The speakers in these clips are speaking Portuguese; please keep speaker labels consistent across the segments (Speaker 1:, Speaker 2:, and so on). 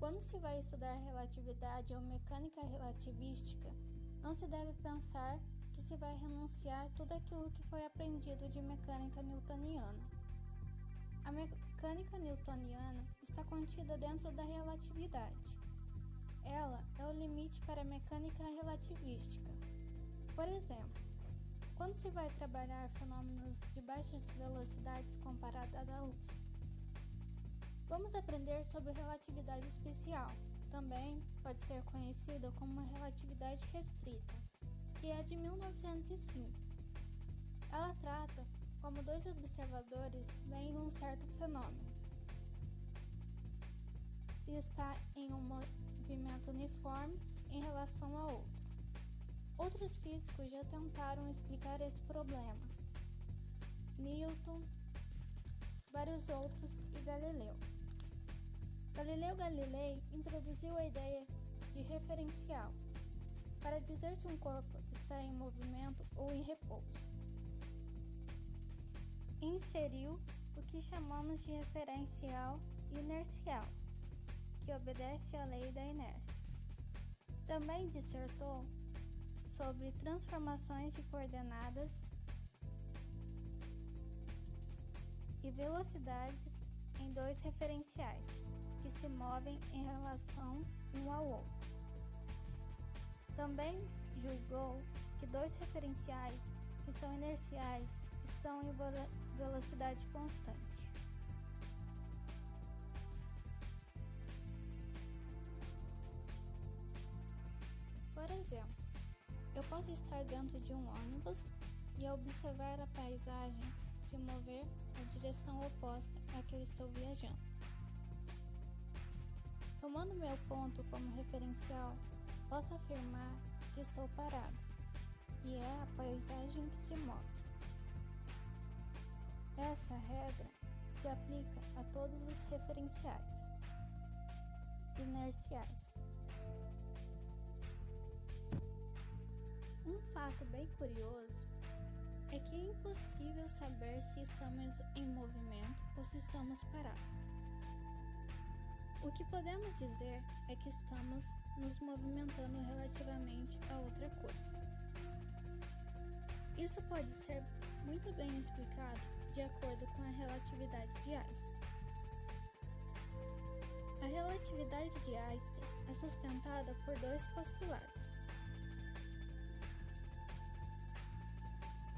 Speaker 1: Quando se vai estudar relatividade ou mecânica relativística, não se deve pensar que se vai renunciar tudo aquilo que foi aprendido de mecânica newtoniana. A mecânica newtoniana está contida dentro da relatividade. Ela é o limite para a mecânica relativística. Por exemplo, quando se vai trabalhar fenômenos de baixas velocidades comparadas à luz. Vamos aprender sobre relatividade especial, também pode ser conhecida como uma relatividade restrita, que é de 1905. Ela trata como dois observadores veem um certo fenômeno. Se está em um movimento uniforme em relação a outro. Outros físicos já tentaram explicar esse problema. Newton, vários outros e Galileu. Galileu Galilei introduziu a ideia de referencial para dizer se um corpo está em movimento ou em repouso. Inseriu o que chamamos de referencial inercial, que obedece à lei da inércia. Também dissertou sobre transformações de coordenadas e velocidades em dois referenciais, que se movem em relação um ao outro. Também julgou que dois referenciais que são inerciais estão em velocidade constante. Por exemplo, eu posso estar dentro de um ônibus e observar a paisagem se mover na direção oposta à que eu estou viajando. Tomando meu ponto como referencial, posso afirmar que estou parado, e é a paisagem que se move. Essa regra se aplica a todos os referenciais inerciais. Um fato bem curioso é que é impossível saber se estamos em movimento ou se estamos parados. O que podemos dizer é que estamos nos movimentando relativamente a outra coisa. Isso pode ser muito bem explicado de acordo com a relatividade de Einstein. A relatividade de Einstein é sustentada por dois postulados.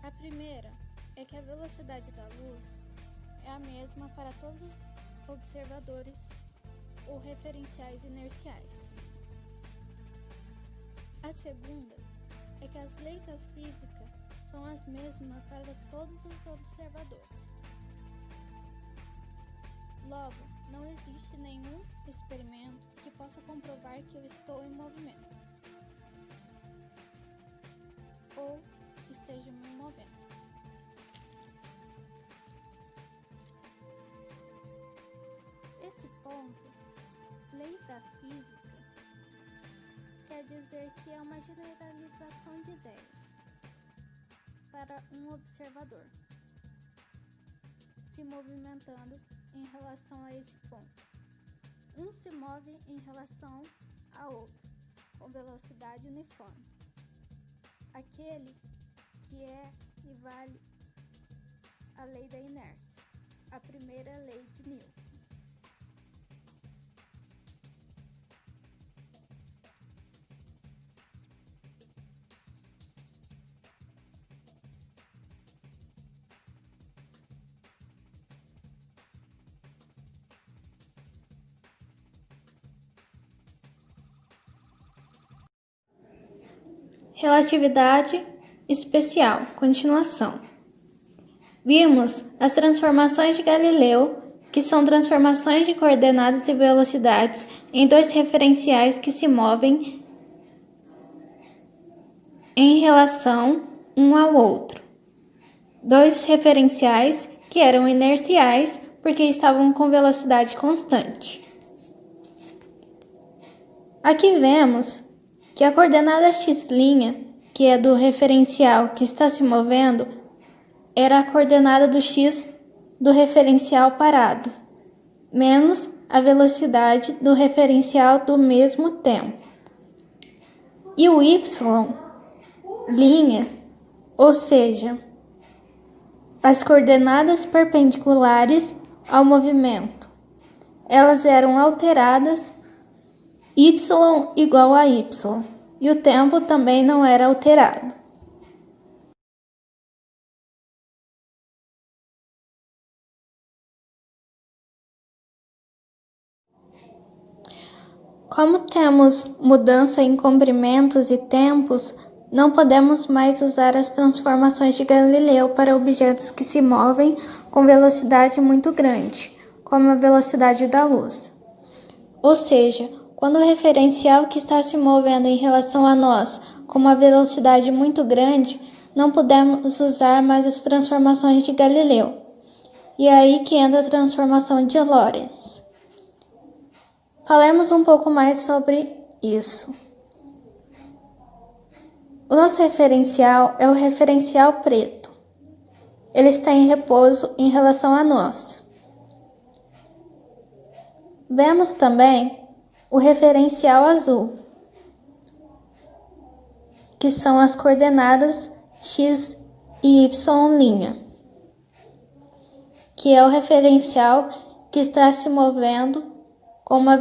Speaker 1: A primeira é que a velocidade da luz é a mesma para todos os observadores ou referenciais inerciais. A segunda é que as leis da física são as mesmas para todos os observadores. Logo, não existe nenhum experimento que possa comprovar que eu estou em movimento ou esteja me movendo. Esse ponto, leis da física, quer dizer que é uma generalização de ideias para um observador se movimentando em relação a esse ponto. Um se move em relação a outro com velocidade uniforme. Aquele que é e vale a lei da inércia, a primeira lei de Newton. Relatividade especial. Continuação. Vimos as transformações de Galileu, que são transformações de coordenadas e velocidades em dois referenciais que se movem em relação um ao outro. Dois referenciais que eram inerciais porque estavam com velocidade constante. Aqui vemos que a coordenada x', que é do referencial que está se movendo, era a coordenada do x do referencial parado. menos a velocidade do referencial do mesmo tempo. E o y, linha, ou seja, as coordenadas perpendiculares ao movimento, elas eram alteradas y igual a y, e o tempo também não era alterado. Como temos mudança em comprimentos e tempos, não podemos mais usar as transformações de Galileu para objetos que se movem com velocidade muito grande, como a velocidade da luz. Ou seja, quando o referencial que está se movendo em relação a nós com uma velocidade muito grande, não podemos usar mais as transformações de Galileu. E é aí que entra a transformação de Lorentz. Falemos um pouco mais sobre isso. O nosso referencial é o referencial preto. Ele está em repouso em relação a nós. Vemos também o referencial azul, que são as coordenadas x e y', que é o referencial que está se movendo com uma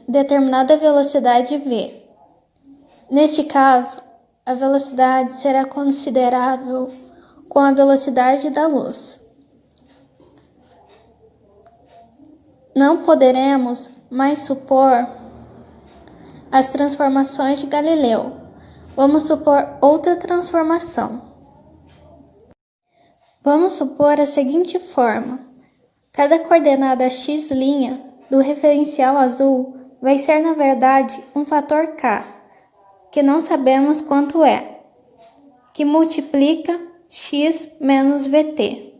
Speaker 1: determinada velocidade v. Neste caso, a velocidade será considerável com a velocidade da luz. Não poderemos mais supor as transformações de Galileu. Vamos supor outra transformação. Vamos supor a seguinte forma: cada coordenada x' do referencial azul vai ser, na verdade, um fator k, que não sabemos quanto é, que multiplica x menos vt.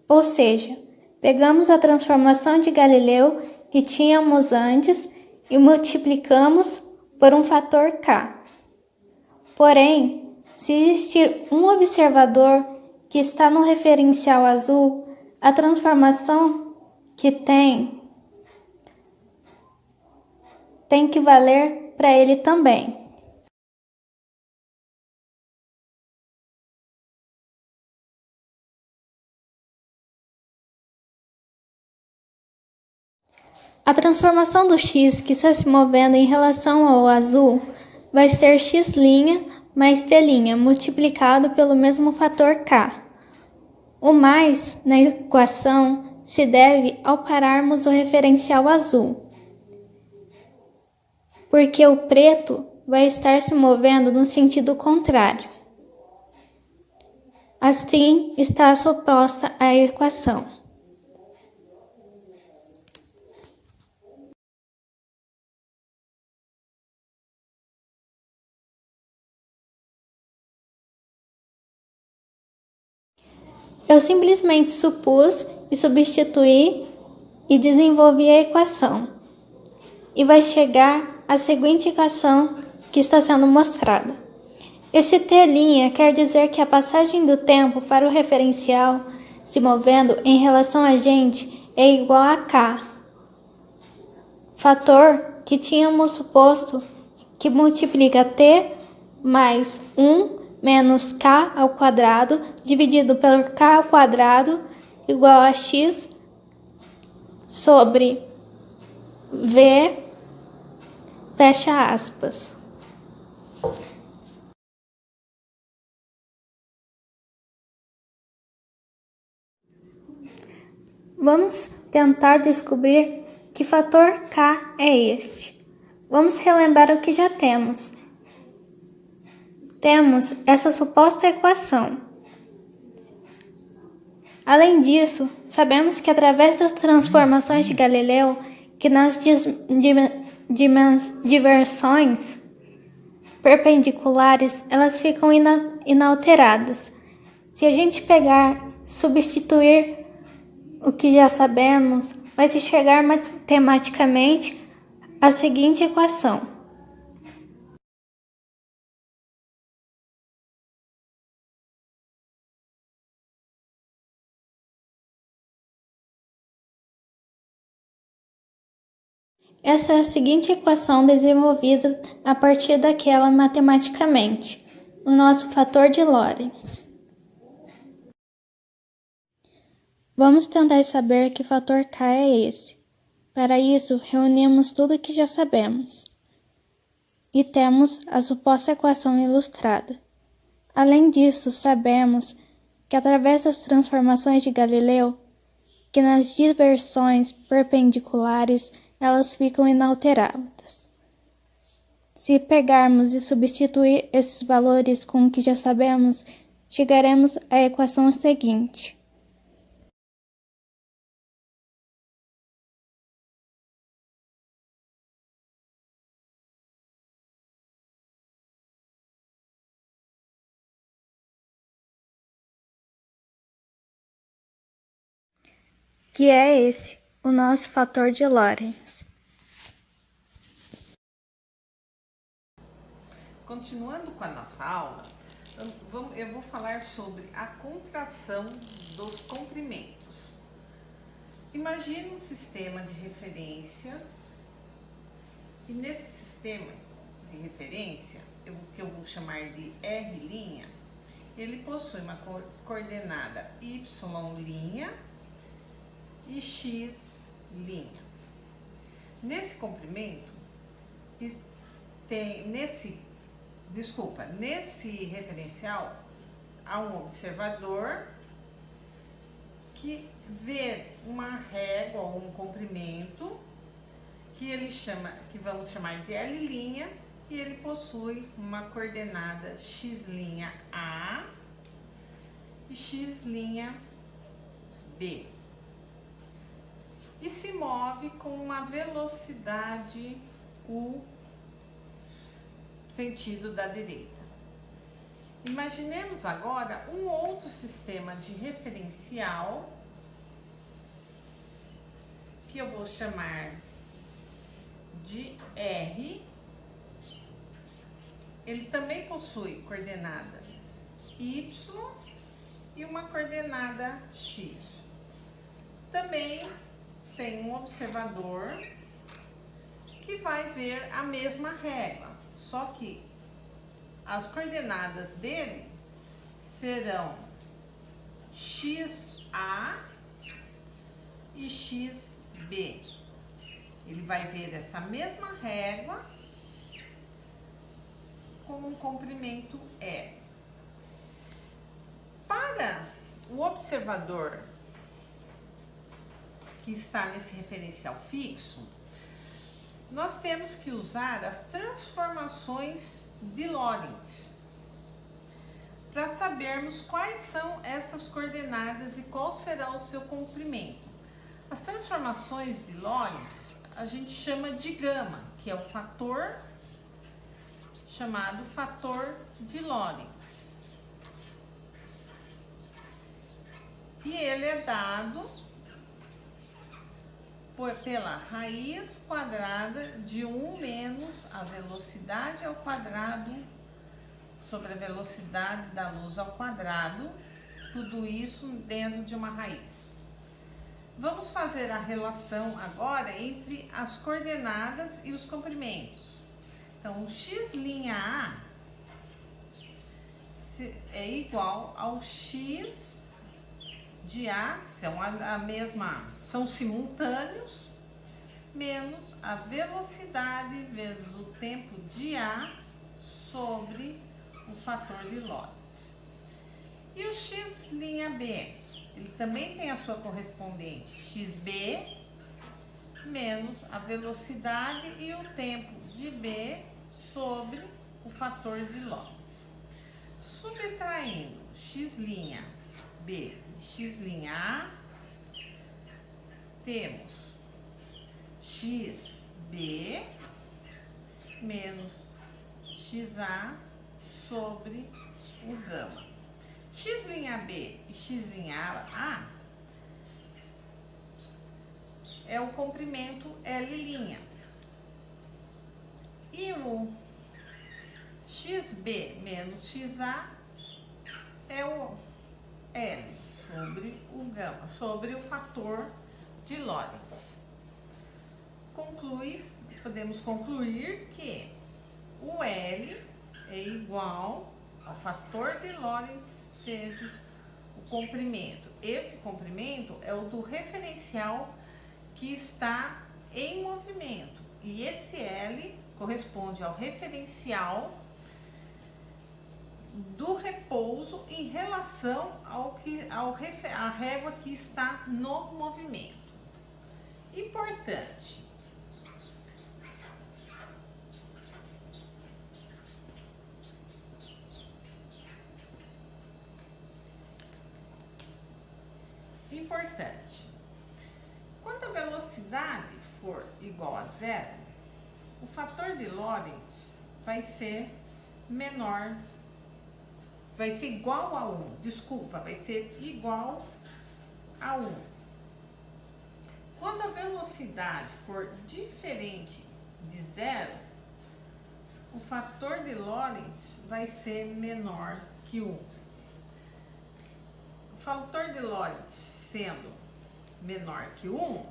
Speaker 1: Ou seja, pegamos a transformação de Galileu que tínhamos antes e multiplicamos por um fator k. Porém, se existir um observador que está no referencial azul, a transformação que tem que valer para ele também. A transformação do x que está se movendo em relação ao azul vai ser x' mais t' multiplicado pelo mesmo fator k. O mais na equação se deve ao pararmos o referencial azul, porque o preto vai estar se movendo no sentido contrário. Assim está suposta a equação. Eu simplesmente supus e substituí e desenvolvi a equação. E vai chegar à seguinte equação que está sendo mostrada. Esse t' quer dizer que a passagem do tempo para o referencial se movendo em relação a gente é igual a k, fator que tínhamos suposto que multiplica t mais 1 menos k ao quadrado dividido pelo k ao quadrado igual a x sobre v, fecha aspas. Vamos tentar descobrir que fator k é este. Vamos relembrar o que já temos. Temos essa suposta equação. Além disso, sabemos que através das transformações de Galileu, que nas diversões perpendiculares, elas ficam inalteradas. Se a gente pegar, substituir o que já sabemos, vai se chegar matematicamente à seguinte equação. Essa é a seguinte equação desenvolvida a partir daquela matematicamente, o nosso fator de Lorentz. Vamos tentar saber que fator K é esse. Para isso, reunimos tudo o que já sabemos. E temos a suposta equação ilustrada. Além disso, sabemos que através das transformações de Galileu, que nas diversões perpendiculares elas ficam inalteradas. Se pegarmos e substituir esses valores com o que já sabemos, chegaremos à equação seguinte. Que é esse, o nosso fator de Lorentz.
Speaker 2: Continuando com a nossa aula, eu vou falar sobre a contração dos comprimentos. Imagine um sistema de referência e nesse sistema de referência, que eu vou chamar de R', ele possui uma coordenada Y' e X'. Nesse comprimento, nesse referencial, há um observador que vê uma régua ou um comprimento que vamos chamar de L', e ele possui uma coordenada X'A e X'B. E se move com uma velocidade U, sentido da direita. Imaginemos agora um outro sistema de referencial, que eu vou chamar de R. Ele também possui coordenada Y e uma coordenada X. Também tem um observador que vai ver a mesma régua, só que as coordenadas dele serão XA e XB. Ele vai ver essa mesma régua com um comprimento L. Para o observador que está nesse referencial fixo, nós temos que usar as transformações de Lorentz para sabermos quais são essas coordenadas e qual será o seu comprimento. As transformações de Lorentz a gente chama de gama, que é o fator chamado fator de Lorentz. E ele é dado pela raiz quadrada de 1 menos a velocidade ao quadrado sobre a velocidade da luz ao quadrado, tudo isso dentro de uma raiz. Vamos fazer a relação agora entre as coordenadas e os comprimentos. Então, o X'A é igual ao X de A, que são simultâneos, menos a velocidade vezes o tempo de A sobre o fator de Lorentz. E o X'B, ele também tem a sua correspondente XB menos a velocidade e o tempo de B sobre o fator de Lorentz. Subtraindo X'B e X'A, temos XB menos XA sobre o gama. X'B e X'A é o comprimento L'. E o XB menos XA é o L sobre o gama, sobre o fator de Lorentz. podemos concluir que o L é igual ao fator de Lorentz vezes o comprimento. Esse comprimento é o do referencial que está em movimento. E esse L corresponde ao referencial do repouso em relação à régua que está no movimento. Importante. Quando a velocidade for igual a zero, o fator de Lorentz vai ser menor, vai ser igual a 1, vai ser igual a 1. Quando a velocidade for diferente de zero, o fator de Lorentz vai ser menor que 1. O fator de Lorentz sendo menor que 1,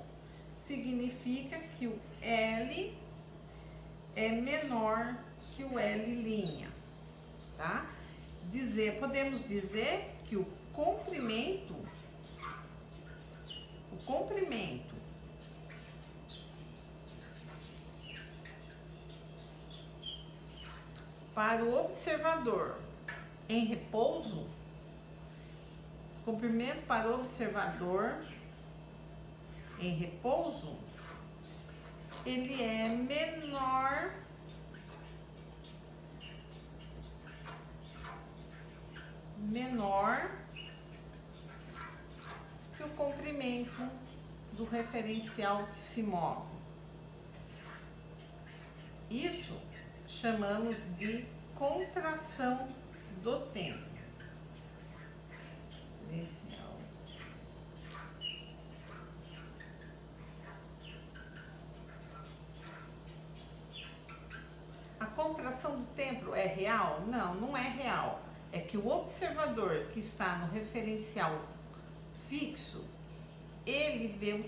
Speaker 2: significa que o L é menor que o L', tá? Podemos dizer que o comprimento para o observador em repouso, ele é menor que o comprimento do referencial que se move. Isso chamamos de contração do tempo. A contração do tempo é real? Não, não é real. É que o observador que está no referencial fixo, ele vê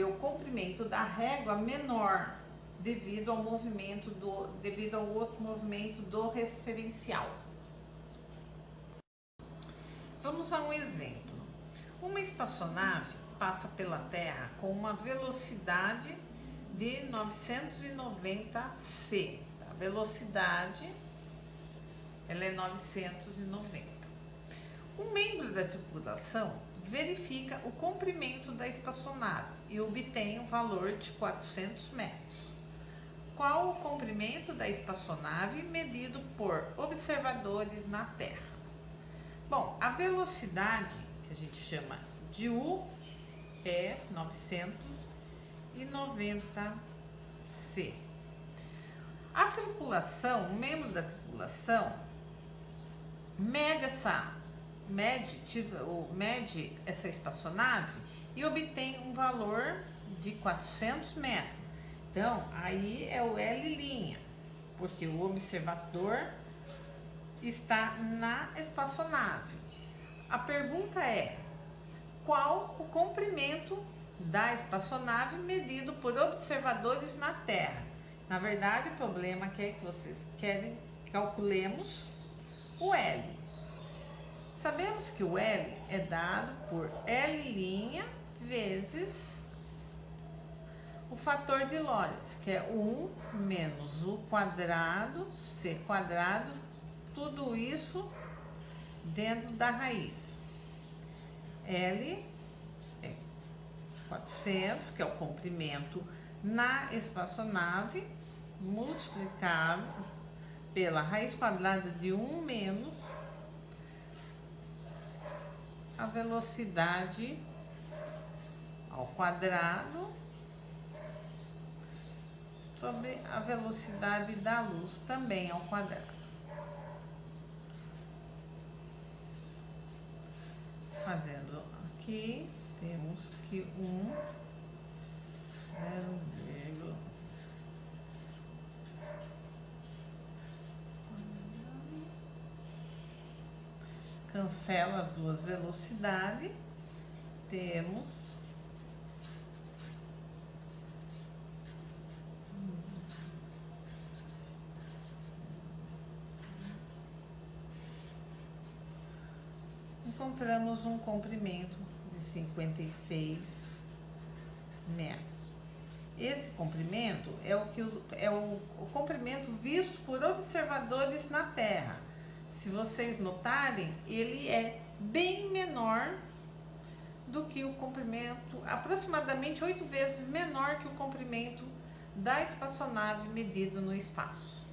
Speaker 2: o comprimento da régua menor devido ao outro movimento do referencial. Vamos a um exemplo. Uma espaçonave passa pela Terra com uma velocidade de 990 c. A velocidade ela é 990. Um membro da tripulação verifica o comprimento da espaçonave e obtém o valor de 400 metros. Qual o comprimento da espaçonave medido por observadores na Terra? Bom, a velocidade, que a gente chama de U, é 990 c. A tripulação, um membro da tripulação, mede essa espaçonave e obtém um valor de 400 metros. Então, aí é o L', porque o observador está na espaçonave. A pergunta é: qual o comprimento da espaçonave medido por observadores na Terra? Na verdade, o problema é que vocês querem que calculemos o L. Sabemos que o L é dado por L' vezes o fator de Lorentz, que é 1 menos U quadrado, C quadrado, tudo isso dentro da raiz. L é 400, que é o comprimento na espaçonave, multiplicado pela raiz quadrada de 1 menos a velocidade ao quadrado sobre a velocidade da luz também ao quadrado. Fazendo aqui, temos que 0, cancela as duas velocidades, temos encontramos um comprimento de 56 metros. Esse comprimento é o comprimento visto por observadores na Terra. Se vocês notarem, ele é bem menor do que o comprimento, aproximadamente 8 vezes menor que o comprimento da espaçonave medido no espaço.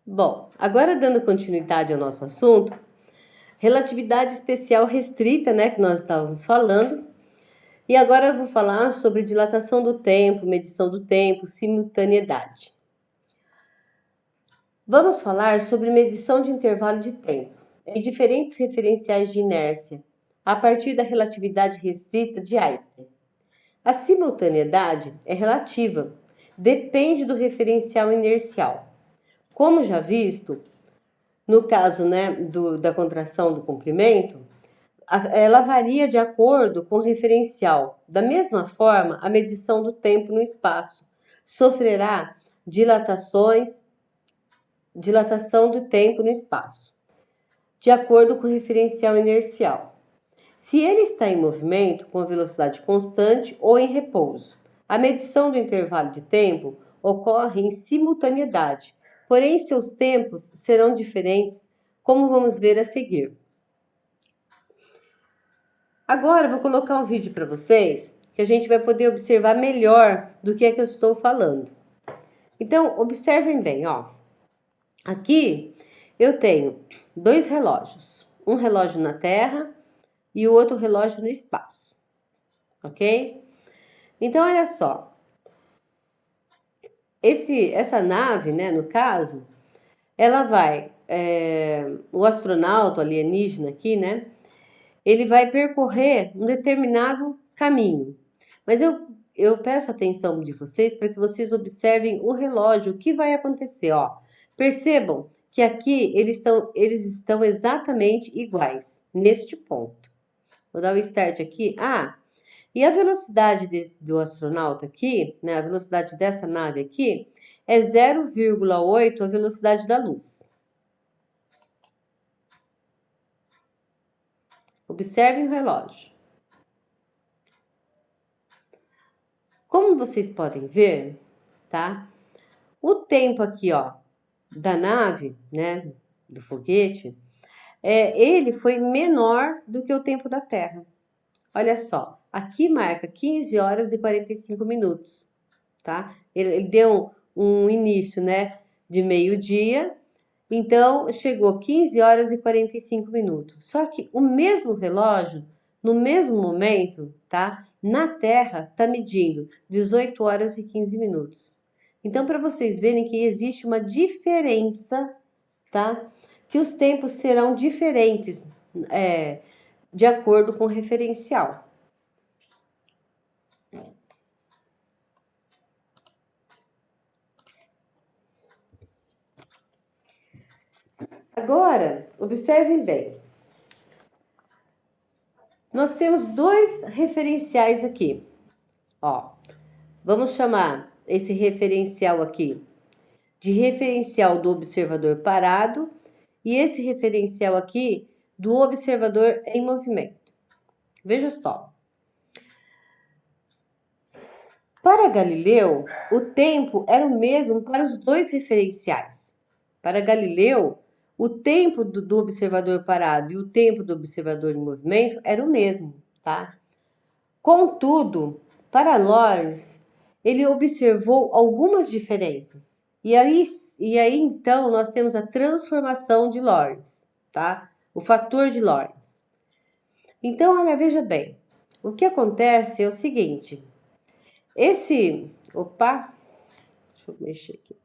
Speaker 3: Bom, agora dando continuidade ao nosso assunto, relatividade especial restrita, né, que nós estávamos falando. E agora eu vou falar sobre dilatação do tempo, medição do tempo, simultaneidade. Vamos falar sobre medição de intervalo de tempo em diferentes referenciais de inércia, a partir da relatividade restrita de Einstein. A simultaneidade é relativa, depende do referencial inercial. Como já visto, no caso, né, da contração do comprimento, ela varia de acordo com o referencial. Da mesma forma, a medição do tempo no espaço sofrerá dilatação do tempo no espaço, de acordo com o referencial inercial. Se ele está em movimento, com velocidade constante ou em repouso, a medição do intervalo de tempo ocorre em simultaneidade, porém seus tempos serão diferentes, como vamos ver a seguir. Agora eu vou colocar um vídeo para vocês que a gente vai poder observar melhor do que é que eu estou falando. Então, observem bem, ó. Aqui eu tenho dois relógios, um relógio na Terra e o outro relógio no espaço, ok? Então, olha só. Essa nave, né, no caso, ela vai, o astronauta alienígena aqui, né, ele vai percorrer um determinado caminho. Mas eu peço a atenção de vocês para que vocês observem o relógio, o que vai acontecer, ó. Percebam que aqui eles estão exatamente iguais, neste ponto. Vou dar o start aqui. E a velocidade do astronauta aqui, né, a velocidade dessa nave aqui, é 0,8 a velocidade da luz. Observem o relógio. Como vocês podem ver, tá? O tempo aqui, ó, da nave, né, do foguete, ele foi menor do que o tempo da Terra. Olha só, aqui marca 15 horas e 45 minutos, tá? Ele deu um início, né, de meio-dia, então chegou 15 horas e 45 minutos. Só que o mesmo relógio, no mesmo momento, tá? Na Terra, tá medindo 18 horas e 15 minutos. Então, para vocês verem que existe uma diferença, tá? Que os tempos serão diferentes, de acordo com o referencial. Agora, observem bem. Nós temos dois referenciais aqui. Ó, vamos chamar esse referencial aqui de referencial do observador parado e esse referencial aqui do observador em movimento. Veja só. Para Galileu, o tempo era o mesmo para os dois referenciais. Para Galileu, o tempo do observador parado e o tempo do observador em movimento era o mesmo, tá? Contudo, para Lorentz, ele observou algumas diferenças. E aí então nós temos a transformação de Lorentz, tá? O fator de Lorentz. Então, olha, veja bem. O que acontece é o seguinte. Deixa eu mexer aqui.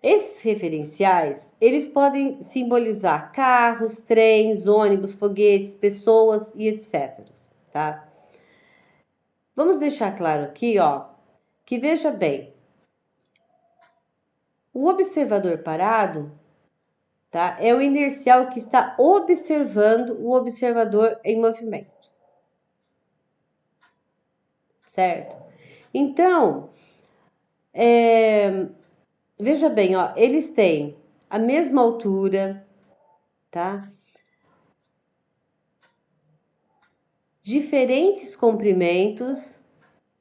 Speaker 3: Esses referenciais, eles podem simbolizar carros, trens, ônibus, foguetes, pessoas e etc, tá? Vamos deixar claro aqui, ó, que veja bem, o observador parado, tá, é o inercial que está observando o observador em movimento. Certo? Então, veja bem, ó, eles têm a mesma altura, tá? Diferentes comprimentos,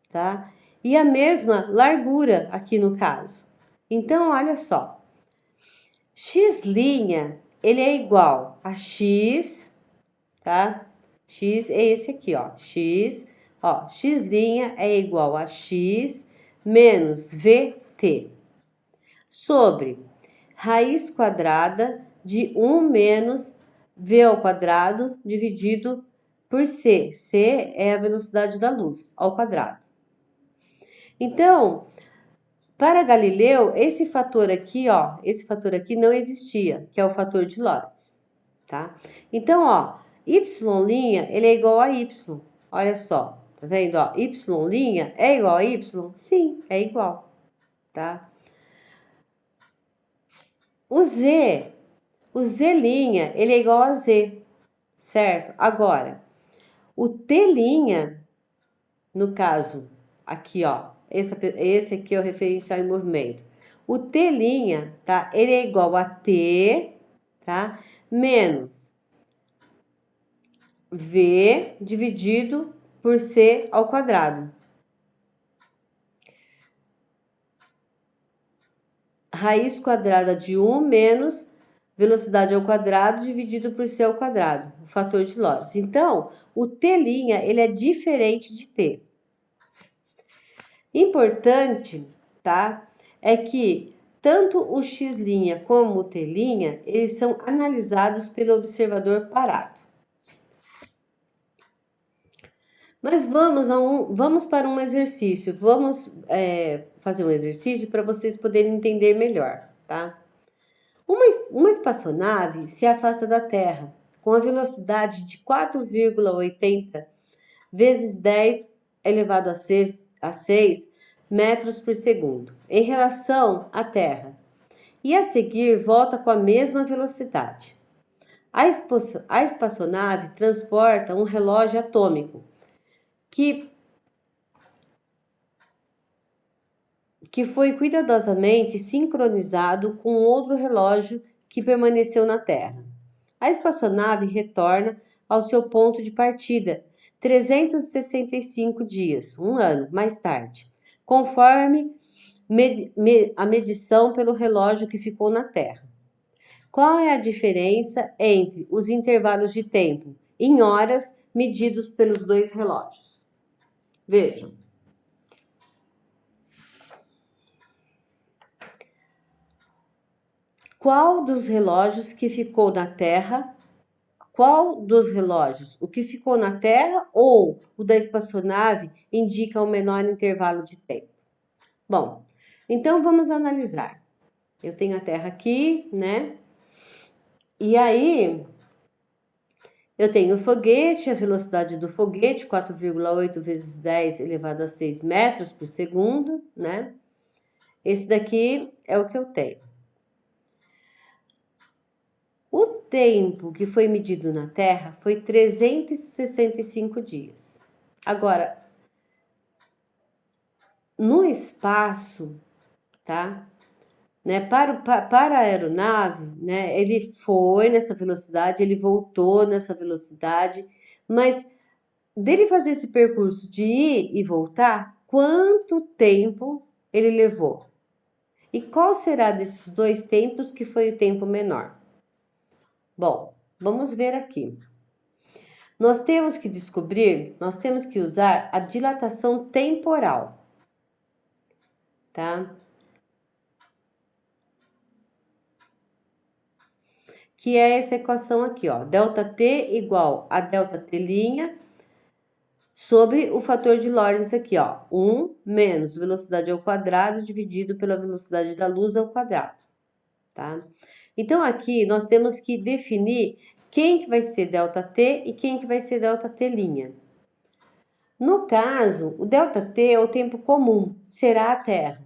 Speaker 3: tá? E a mesma largura aqui no caso. Então, olha só. X', ele é igual a X, tá? X é esse aqui, ó. X é igual a X menos VT sobre raiz quadrada de 1 menos V ao quadrado dividido por C. C é a velocidade da luz ao quadrado. Então, para Galileu, esse fator aqui, ó, esse fator aqui não existia, que é o fator de Lorentz, tá? Então, ó, Y', ele é igual a Y. Olha só, tá vendo, ó? Y' é igual a Y? Sim, é igual, tá? O Z', ele é igual a Z, certo? Agora, o T', no caso, aqui, ó, esse aqui é o referencial em movimento. O T', tá? Ele é igual a T, tá? Menos V dividido por C ao quadrado. Raiz quadrada de 1 menos velocidade ao quadrado dividido por C ao quadrado, o fator de Lorentz. Então, o T', ele é diferente de T. Importante, tá? É que tanto o X' como o T', eles são analisados pelo observador parado. Mas vamos para um exercício. Vamos fazer um exercício para vocês poderem entender melhor, tá? Uma espaçonave se afasta da Terra com a velocidade de 4,80 vezes 10 elevado a 6 metros por segundo em relação à Terra. E a seguir volta com a mesma velocidade. A espaçonave transporta um relógio atômico que foi cuidadosamente sincronizado com outro relógio que permaneceu na Terra. A espaçonave retorna ao seu ponto de partida 365 dias, um ano mais tarde, conforme a medição pelo relógio que ficou na Terra. Qual é a diferença entre os intervalos de tempo em horas medidos pelos dois relógios? Vejam. Qual dos relógios que ficou na Terra? Qual dos relógios, o que ficou na Terra ou o da espaçonave, indica o menor intervalo de tempo? Bom, então vamos analisar. Eu tenho a Terra aqui, né? E aí, eu tenho o foguete, a velocidade do foguete, 4,8 vezes 10 elevado a 6 metros por segundo, né? Esse daqui é o que eu tenho. O tempo que foi medido na Terra foi 365 dias. Agora, no espaço, tá? Né, para a aeronave, né, ele foi nessa velocidade, ele voltou nessa velocidade, mas dele fazer esse percurso de ir e voltar, quanto tempo ele levou? E qual será desses dois tempos que foi o tempo menor? Bom, vamos ver aqui. Nós temos que usar a dilatação temporal, tá? Que é essa equação aqui, ó, ΔT igual a ΔT' sobre o fator de Lorentz aqui, ó, 1 menos velocidade ao quadrado dividido pela velocidade da luz ao quadrado, tá? Então, aqui nós temos que definir quem que vai ser ΔT e quem que vai ser ΔT'. No caso, o ΔT é o tempo comum, será a Terra,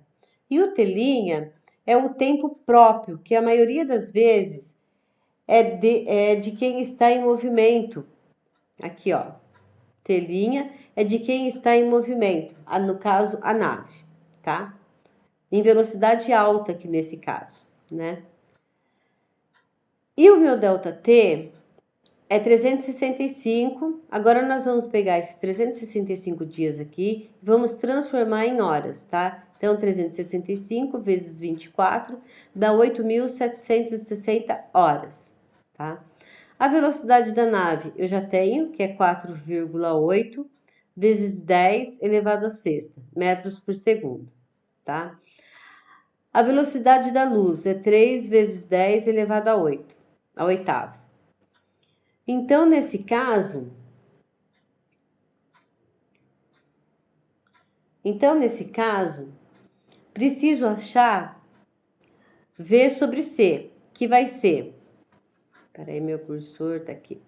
Speaker 3: e o T' é o tempo próprio, que a maioria das vezes é de quem está em movimento. Aqui, ó. T' é de quem está em movimento. No caso, a nave, tá? Em velocidade alta aqui nesse caso, né? E o meu ΔT é 365. Agora nós vamos pegar esses 365 dias aqui e vamos transformar em horas, tá? Então, 365 vezes 24 dá 8.760 horas, tá? A velocidade da nave eu já tenho, que é 4,8 vezes 10 elevado a sexta metros por segundo, tá? A velocidade da luz é 3 vezes 10 elevado a 8, a oitavo. Então, nesse caso, preciso achar V sobre C, que vai ser... Peraí, meu cursor tá aqui.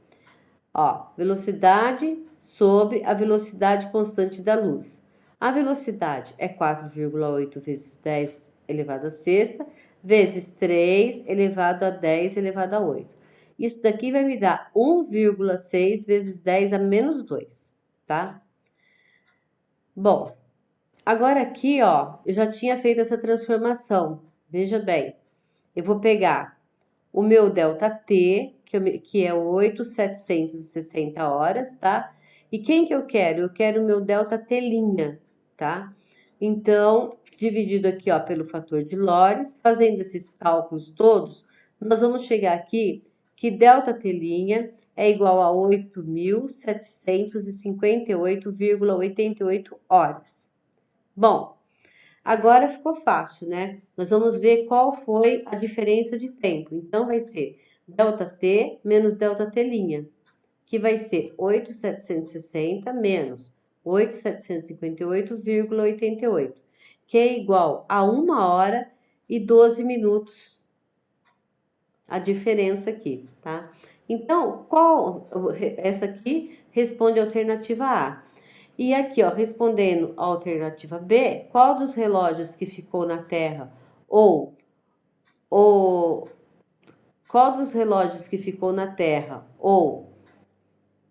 Speaker 3: Ó, velocidade sobre a velocidade constante da luz. A velocidade é 4,8 vezes 10 elevado a sexta, vezes 3 elevado a 10 elevado a 8. Isso daqui vai me dar 1,6 vezes 10 a menos 2, tá? Bom, agora aqui, ó, eu já tinha feito essa transformação. Veja bem, eu vou pegar o meu ΔT, que é 8.760 horas, tá? E quem que eu quero? Eu quero o meu ΔT', tá? Então, dividido aqui, ó, pelo fator de Lorentz, fazendo esses cálculos todos, nós vamos chegar aqui que ΔT' é igual a 8.758,88 horas. Bom, agora ficou fácil, né? Nós vamos ver qual foi a diferença de tempo. Então, vai ser ΔT menos ΔT', que vai ser 8.760 menos 8.758,88, que é igual a 1 hora e 12 minutos. A diferença aqui, tá? Então, essa aqui responde a alternativa A. E aqui, ó, respondendo a alternativa B, qual dos relógios que ficou na Terra qual dos relógios que ficou na Terra ou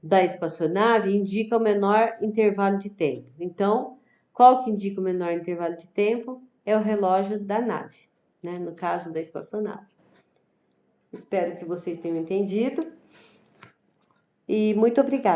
Speaker 3: da espaçonave indica o menor intervalo de tempo? Então, qual que indica o menor intervalo de tempo? É o relógio da nave, né? No caso da espaçonave. Espero que vocês tenham entendido e muito obrigada.